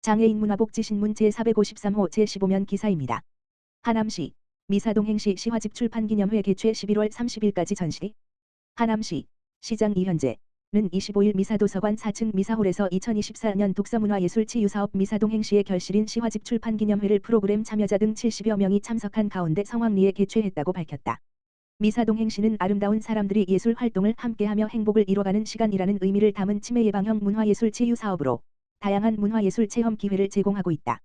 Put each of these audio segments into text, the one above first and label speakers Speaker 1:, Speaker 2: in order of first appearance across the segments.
Speaker 1: 장애인 문화복지신문 제453호 제15면 기사입니다. 하남시 미사동행시 시화집 출판기념회 개최 11월 30일까지 전시. 하남시 시장 이현재는 25일 미사도서관 4층 미사홀에서 2024년 독서문화예술치유사업 미사동행시의 결실인 시화집 출판기념회를 프로그램 참여자 등 70여 명이 참석한 가운데 성황리에 개최했다고 밝혔다. 미사동행시는 아름다운 사람들이 예술 활동을 함께하며 행복을 이뤄가는 시간이라는 의미를 담은 치매 예방형 문화예술 치유 사업으로 다양한 문화예술 체험 기회를 제공하고 있다.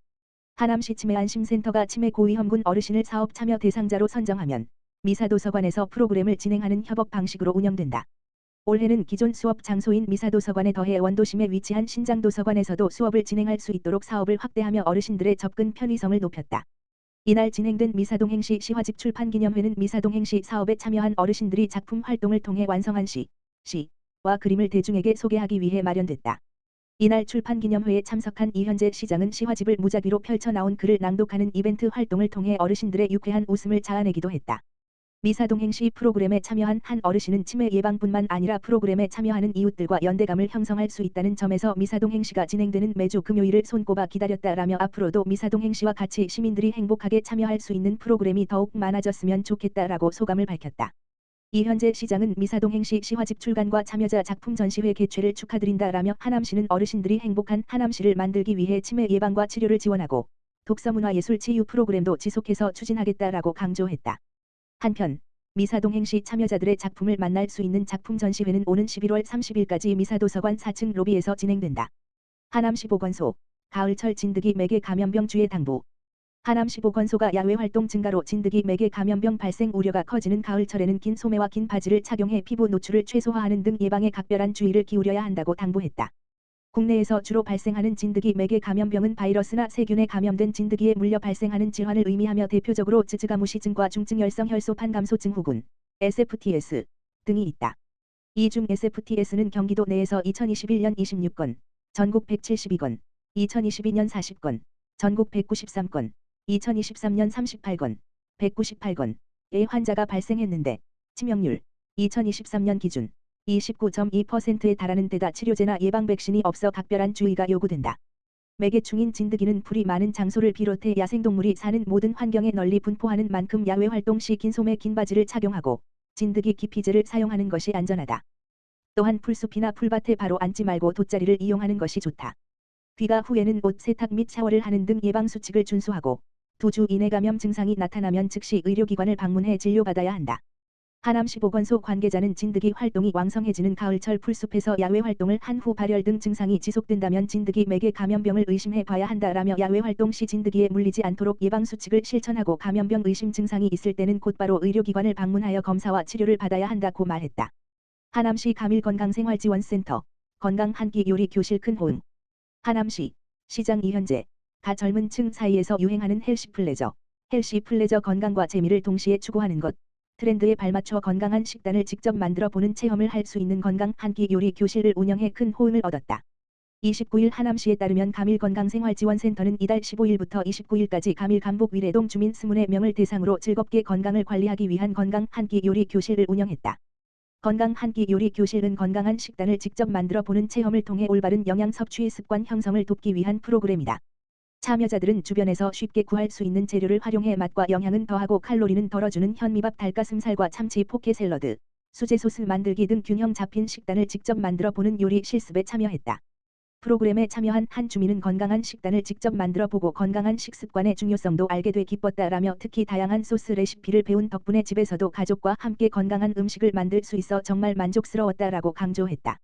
Speaker 1: 하남시 치매안심센터가 치매 고위험군 어르신을 사업 참여 대상자로 선정하면 미사도서관에서 프로그램을 진행하는 협업 방식으로 운영된다. 올해는 기존 수업 장소인 미사도서관에 더해 원도심에 위치한 신장도서관에서도 수업을 진행할 수 있도록 사업을 확대하며 어르신들의 접근 편의성을 높였다. 이날 진행된 미사동행시 시화집 출판기념회는 미사동행시 사업에 참여한 어르신들이 작품 활동을 통해 완성한 시와 그림을 대중에게 소개하기 위해 마련됐다. 이날 출판기념회에 참석한 이현재 시장은 시화집을 무작위로 펼쳐나온 글을 낭독하는 이벤트 활동을 통해 어르신들의 유쾌한 웃음을 자아내기도 했다. 미사동행시 프로그램에 참여한 한 어르신은 치매 예방뿐만 아니라 프로그램에 참여하는 이웃들과 연대감을 형성할 수 있다는 점에서 미사동행시가 진행되는 매주 금요일을 손꼽아 기다렸다라며 앞으로도 미사동행시와 같이 시민들이 행복하게 참여할 수 있는 프로그램이 더욱 많아졌으면 좋겠다라고 소감을 밝혔다. 이현재 시장은 미사동행시 시화집 출간과 참여자 작품 전시회 개최를 축하드린다라며 하남시는 어르신들이 행복한 하남시를 만들기 위해 치매 예방과 치료를 지원하고 독서문화예술 치유 프로그램도 지속해서 추진하겠다라고 강조했다. 한편 미사동행시 참여자들의 작품을 만날 수 있는 작품 전시회는 오는 11월 30일까지 미사도서관 4층 로비에서 진행된다. 하남시 보건소 가을철 진드기 매개 감염병 주의 당부. 하남시 보건소가 야외 활동 증가로 진드기 매개 감염병 발생 우려가 커지는 가을철에는 긴 소매와 긴 바지를 착용해 피부 노출을 최소화하는 등 예방에 각별한 주의를 기울여야 한다고 당부했다. 국내에서 주로 발생하는 진드기 매개 감염병은 바이러스나 세균에 감염된 진드기에 물려 발생하는 질환을 의미하며 대표적으로 쯔쯔가무시증과 중증열성 혈소판 감소증 후군 SFTS 등이 있다. 이 중 SFTS는 경기도 내에서 2021년 26건, 전국 172건, 2022년 40건, 전국 193건, 2023년 38건, 198건의 환자가 발생했는데 치명률 2023년 기준 29.2%에 달하는 데다 치료제나 예방 백신이 없어 각별한 주의가 요구된다. 매개충인 진드기는 풀이 많은 장소를 비롯해 야생동물이 사는 모든 환경에 널리 분포하는 만큼 야외 활동 시 긴 소매 긴 바지를 착용하고 진드기 기피제를 사용하는 것이 안전하다. 또한 풀숲이나 풀밭에 바로 앉지 말고 돗자리를 이용하는 것이 좋다. 귀가 후에는 옷 세탁 및 샤워를 하는 등 예방 수칙을 준수하고 2주 이내 감염 증상이 나타나면 즉시 의료기관을 방문해 진료받아야 한다. 하남시 보건소 관계자는 진드기 활동이 왕성해지는 가을철 풀숲에서 야외 활동을 한 후 발열 등 증상이 지속된다면 진드기 매개 감염병을 의심해 봐야 한다라며 야외 활동 시 진드기에 물리지 않도록 예방 수칙을 실천하고 감염병 의심 증상이 있을 때는 곧바로 의료기관을 방문하여 검사와 치료를 받아야 한다고 말했다. 하남시 가밀건강생활지원센터 건강 한 끼 요리 교실 큰 호응. 하남시 시장 이현재 가 젊은 층 사이에서 유행하는 헬시 플레저 건강과 재미를 동시에 추구하는 것 트렌드에 발맞춰 건강한 식단을 직접 만들어 보는 체험을 할 수 있는 건강 한 끼 요리 교실을 운영해 큰 호응을 얻었다. 29일 하남시에 따르면 가밀건강생활지원센터는 이달 15일부터 29일까지 가밀 감북 위례동 주민 24명을 대상으로 즐겁게 건강을 관리하기 위한 건강 한 끼 요리 교실을 운영했다. 건강 한 끼 요리 교실은 건강한 식단을 직접 만들어 보는 체험을 통해 올바른 영양 섭취 습관 형성을 돕기 위한 프로그램이다. 참여자들은 주변에서 쉽게 구할 수 있는 재료를 활용해 맛과 영양은 더하고 칼로리는 덜어주는 현미밥 닭가슴살과 참치 포케 샐러드, 수제 소스 만들기 등 균형 잡힌 식단을 직접 만들어 보는 요리 실습에 참여했다. 프로그램에 참여한 한 주민은 건강한 식단을 직접 만들어 보고 건강한 식습관의 중요성도 알게 돼 기뻤다라며 특히 다양한 소스 레시피를 배운 덕분에 집에서도 가족과 함께 건강한 음식을 만들 수 있어 정말 만족스러웠다라고 강조했다.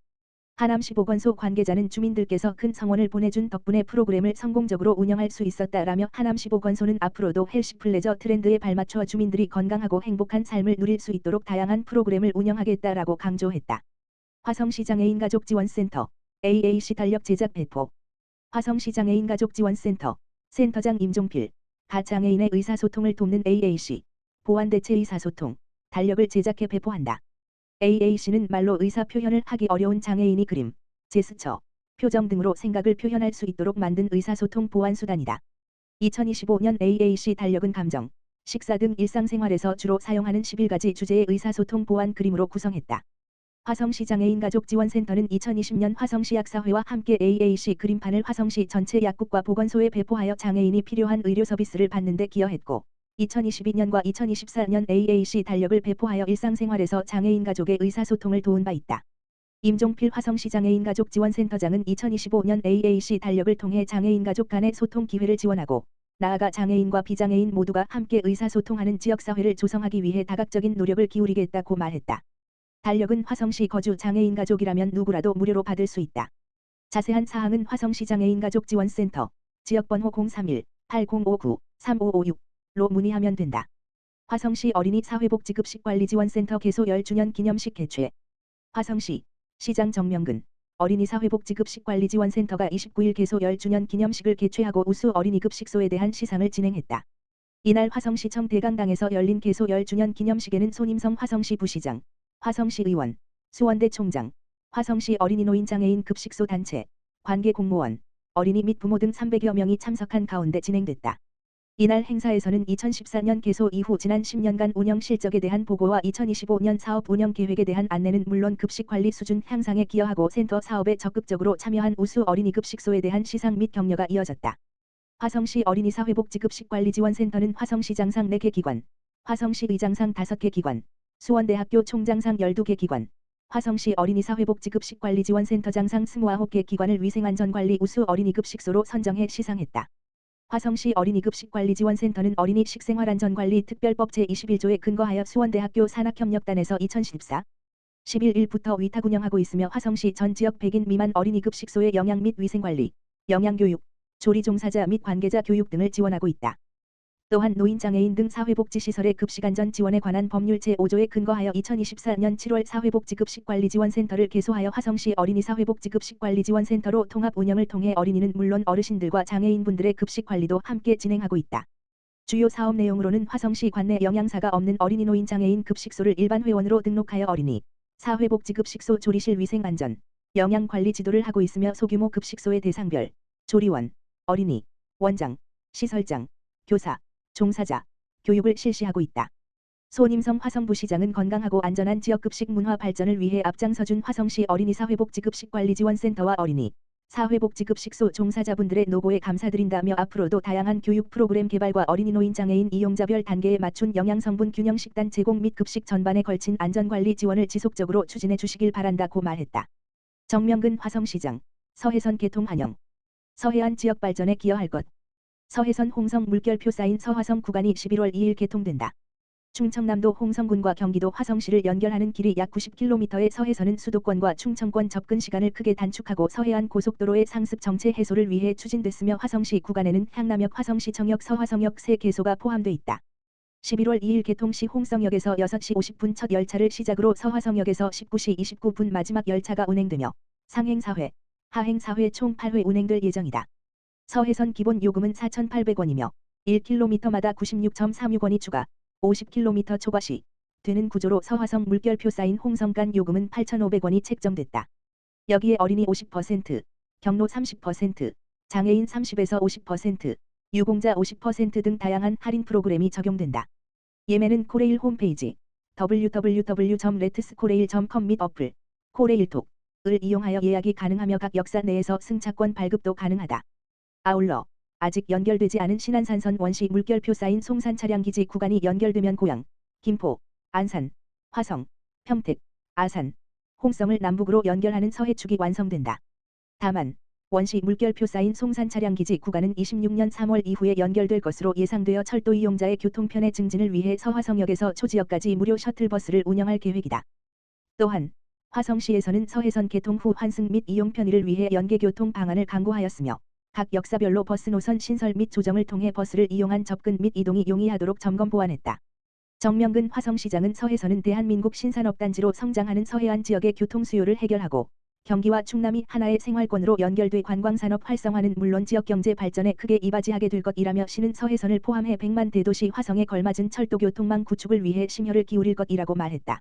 Speaker 1: 하남시 보건소 관계자는 주민들께서 큰 성원을 보내준 덕분에 프로그램을 성공적으로 운영할 수 있었다라며 하남시 보건소는 앞으로도 헬시 플레저 트렌드에 발맞춰 주민들이 건강하고 행복한 삶을 누릴 수 있도록 다양한 프로그램을 운영하겠다라고 강조했다. 화성시 장애인가족지원센터 AAC 달력 제작 배포. 화성시 장애인가족지원센터 센터장 임종필 가 장애인의 의사소통을 돕는 AAC 보완대체 의사소통 달력을 제작해 배포한다. AAC는 말로 의사 표현을 하기 어려운 장애인이 그림, 제스처, 표정 등으로 생각을 표현할 수 있도록 만든 의사소통 보완 수단이다. 2025년 AAC 달력은 감정, 식사 등 일상생활에서 주로 사용하는 11가지 주제의 의사소통 보완 그림으로 구성했다. 화성시 장애인 가족 지원센터는 2020년 화성시 약사회와 함께 AAC 그림판을 화성시 전체 약국과 보건소에 배포하여 장애인이 필요한 의료 서비스를 받는 데 기여했고 2022년과 2024년 AAC 달력을 배포하여 일상생활에서 장애인 가족의 의사소통을 도운 바 있다. 임종필 화성시 장애인 가족 지원센터장은 2025년 AAC 달력을 통해 장애인 가족 간의 소통 기회를 지원하고 나아가 장애인과 비장애인 모두가 함께 의사소통하는 지역사회를 조성하기 위해 다각적인 노력을 기울이겠다고 말했다. 달력은 화성시 거주 장애인 가족이라면 누구라도 무료로 받을 수 있다. 자세한 사항은 화성시 장애인 가족 지원센터 지역번호 031-8059-3556로 문의하면 된다. 화성시 어린이 사회복지급식관리지원센터 개소 10주년 기념식 개최. 화성시 시장 정명근 어린이 사회복지급식관리지원센터가 29일 개소 10주년 기념식을 개최하고 우수 어린이 급식소에 대한 시상을 진행했다. 이날 화성시청 대강당에서 열린 개소 10주년 기념식에는 손임성 화성시 부시장, 화성시 의원, 수원대 총장, 화성시 어린이 노인 장애인 급식소 단체, 관계 공무원, 어린이 및 부모 등 300여 명이 참석한 가운데 진행됐다. 이날 행사에서는 2014년 개소 이후 지난 10년간 운영 실적에 대한 보고와 2025년 사업 운영 계획에 대한 안내는 물론 급식 관리 수준 향상에 기여하고 센터 사업에 적극적으로 참여한 우수 어린이 급식소에 대한 시상 및 격려가 이어졌다. 화성시 어린이 사회복지급식관리지원센터는 화성시 장상 4개 기관, 화성시 의장상 5개 기관, 수원대학교 총장상 12개 기관, 화성시 어린이 사회복지급식관리지원센터 장상 29개 기관을 위생안전관리 우수 어린이 급식소로 선정해 시상했다. 화성시 어린이급식관리지원센터는 어린이 식생활안전관리 특별법 제21조에 근거하여 수원대학교 산학협력단에서 2014, 11일부터 위탁 운영하고 있으며 화성시 전 지역 100인 미만 어린이 급식소의 영양 및 위생관리, 영양교육, 조리 종사자 및 관계자 교육 등을 지원하고 있다. 또한 노인장애인 등 사회복지시설의 급식안전 지원에 관한 법률 제5조에 근거하여 2024년 7월 사회복지급식관리지원센터를 개소하여 화성시 어린이 사회복지급식관리지원센터로 통합 운영을 통해 어린이는 물론 어르신들과 장애인분들의 급식 관리도 함께 진행하고 있다. 주요 사업 내용으로는 화성시 관내 영양사가 없는 어린이 노인 장애인 급식소를 일반 회원으로 등록하여 어린이 사회복지급식소 조리실 위생안전, 영양관리 지도를 하고 있으며 소규모 급식소의 대상별, 조리원, 어린이, 원장, 시설장, 교사, 종사자, 교육을 실시하고 있다. 손임성 화성부시장은 건강하고 안전한 지역급식 문화 발전을 위해 앞장서준 화성시 어린이 사회복지급식관리지원센터와 어린이 사회복지급식소 종사자분들의 노고에 감사드린다며 앞으로도 다양한 교육 프로그램 개발과 어린이 노인 장애인 이용자별 단계에 맞춘 영양성분 균형 식단 제공 및 급식 전반에 걸친 안전관리 지원을 지속적으로 추진해 주시길 바란다고 말했다. 정명근 화성시장, 서해선 개통 환영. 서해안 지역 발전에 기여할 것. 서해선 홍성 물결표 쌓인 서화성 구간이 11월 2일 개통된다. 충청남도 홍성군과 경기도 화성시를 연결하는 길이 약 90km의 서해선은 수도권과 충청권 접근 시간을 크게 단축하고 서해안 고속도로의 상습 정체 해소를 위해 추진됐으며 화성시 구간에는 향남역 화성시청역 서화성역 세 개소가 포함돼 있다. 11월 2일 개통 시 홍성역에서 6시 50분 첫 열차를 시작으로 서화성역에서 19시 29분 마지막 열차가 운행되며 상행4회, 하행4회 총 8회 운행될 예정이다. 서해선 기본 요금은 4,800원이며 1km마다 96.36원이 추가, 50km 초과 시 되는 구조로 서화성 물결표 쌓인 홍성간 요금은 8,500원이 책정됐다. 여기에 어린이 50%, 경로 30%, 장애인 30에서 50%, 유공자 50% 등 다양한 할인 프로그램이 적용된다. 예매는 코레일 홈페이지 www.letscorail.com 및 어플 코레일톡을 이용하여 예약이 가능하며 각 역사 내에서 승차권 발급도 가능하다. 아울러 아직 연결되지 않은 신안산선 원시 물결표 쌓인 송산 차량기지 구간이 연결되면 고양, 김포, 안산, 화성, 평택, 아산, 홍성을 남북으로 연결하는 서해축이 완성된다. 다만 원시 물결표 쌓인 송산 차량기지 구간은 26년 3월 이후에 연결될 것으로 예상되어 철도 이용자의 교통 편의 증진을 위해 서화성역에서 초지역까지 무료 셔틀버스를 운영할 계획이다. 또한 화성시에서는 서해선 개통 후 환승 및 이용 편의를 위해 연계교통 방안을 강구하였으며 각 역사별로 버스 노선 신설 및 조정을 통해 버스를 이용한 접근 및 이동이 용이하도록 점검 보완했다. 정명근 화성시장은 서해선은 대한민국 신산업단지로 성장하는 서해안 지역의 교통 수요를 해결하고 경기와 충남이 하나의 생활권으로 연결돼 관광산업 활성화는 물론 지역경제 발전에 크게 이바지하게 될 것이라며 시는 서해선을 포함해 100만 대도시 화성에 걸맞은 철도 교통망 구축을 위해 심혈을 기울일 것이라고 말했다.